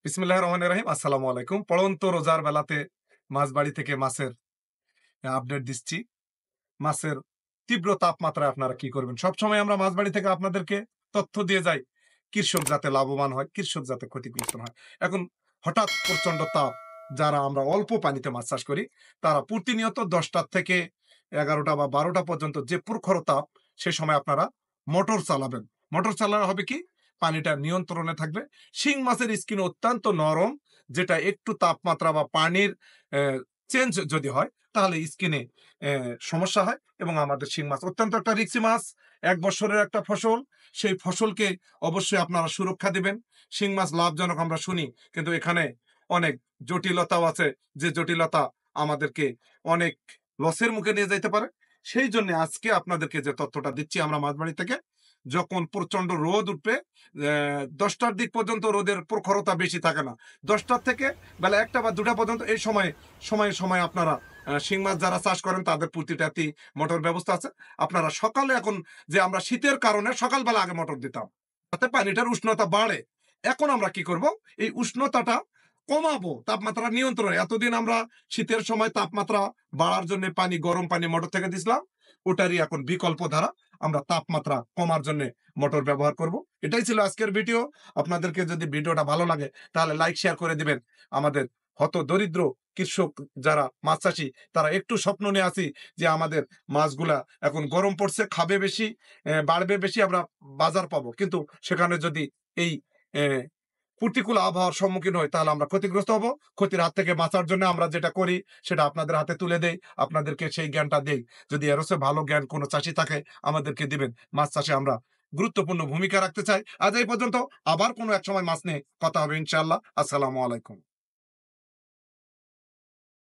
বিসমিল্লাহির রহমানির রহিম। আসসালামু আলাইকুম। পড়ন্ত রোজার বেলাতে মাছবাড়ি থেকে মাছের আপডেট দিচ্ছি। মাছের তীব্র তাপমাত্রায় আপনারা কি করবেন? সবসময় আমরা মাছবাড়ি থেকে আপনাদেরকে তথ্য দিয়ে যাই। কৃষক যাতে লাভবান হয়, কৃষক যাতে ক্ষতিগ্রস্ত না হয়। এখন হঠাৎ প্রচন্ড তাপ, যারা আমরা অল্প পানিতে মাছ চাষ করি, তারা প্রতিনিয়ত ১০টা থেকে ১১টা বা ১২টা পর্যন্ত যে প্রখর তাপ, সে সময় আপনারা মোটর চালাবেন। মোটর চালানো হবে কি? পানিটা নিয়ন্ত্রণে থাকবে। শিং মাছের স্কিন অত্যন্ত নরম, যেটা একটু তাপমাত্রা বা পানির অ্যা চেঞ্জ যদি হয়, তাহলে স্কিনে সমস্যা হয় এবং আমাদের শিং মাছ অত্যন্ত একটা রিস্কি মাছ। ১ বছরের একটা ফসল, সেই ফসলকে অবশ্যই আপনারা সুরক্ষা দিবেন। শিং মাছ লাভজনক আমরা শুনি, কিন্তু এখানে অনেক জটিলতাও আছে, যে জটিলতা আমাদেরকে অনেক লসের মুখে নিয়ে যাইতে পারে। সেই জন্য আজকে আপনাদেরকে যে তথ্যটা দিচ্ছি আমরা মাঝবাড়ি থেকে, যখন প্রচন্ড রোদ উঠবে, ১০টার দিক পর্যন্ত রোদের প্রখরতা বেশি থাকে না। ১০টার থেকে বেলা ১টা বা ২টা পর্যন্ত এই সময়ে আপনারা শিং মাছ যারা চাষ করেন, তাদের প্রতিটাতেই মোটর ব্যবস্থা আছে। আপনারা সকালে, এখন যে আমরা শীতের কারণে সকালবেলা আগে মোটর দিতাম, তাতে পানিটার উষ্ণতা বাড়ে। এখন আমরা কি করব? এই উষ্ণতাটা কমাবো, তাপমাত্রা নিয়ন্ত্রণে। এতদিন আমরা শীতের সময় তাপমাত্রা বাড়ার জন্য গরম পানি মোটর থেকে দিছিলাম। ওটারই এখন বিকল্প ধারা, আমরা তাপমাত্রা কমার জন্য মোটর ব্যবহার করব। এটাই ছিল আজকের ভিডিও। আপনাদেরকে যদি ভিডিওটা ভালো লাগে, তাহলে লাইক শেয়ার করে দিবেন। আমাদের হতদরিদ্র কৃষক যারা মাছ চাষী, তারা একটু স্বপ্ন নিয়ে আছি যে আমাদের মাছগুলা এখন গরম পড়ছে, খাবে বেশি, বাড়বে বেশি, আমরা বাজার পাবো। কিন্তু সেখানে যদি এই প্রতিকূল আবহাওয়ার সম্মুখীন হই, তাহলে আমরা ক্ষতিগ্রস্ত হব। ক্ষতির হাত থেকে বাঁচার জন্য আমরা যেটা করি, সেটা আপনাদের হাতে তুলে দেই, আপনাদেরকে সেই জ্ঞানটা দেই। যদি এর চেয়ে ভালো জ্ঞান কোনো চাষী থাকে, আমাদেরকে দিবেন। মাছ চাষে আমরা গুরুত্বপূর্ণ ভূমিকা রাখতে চাই। আজ এই পর্যন্ত। আবার কোনো এক সময় মাছ নিয়ে কথা হবে ইনশাআল্লাহ। আসসালামু আলাইকুম।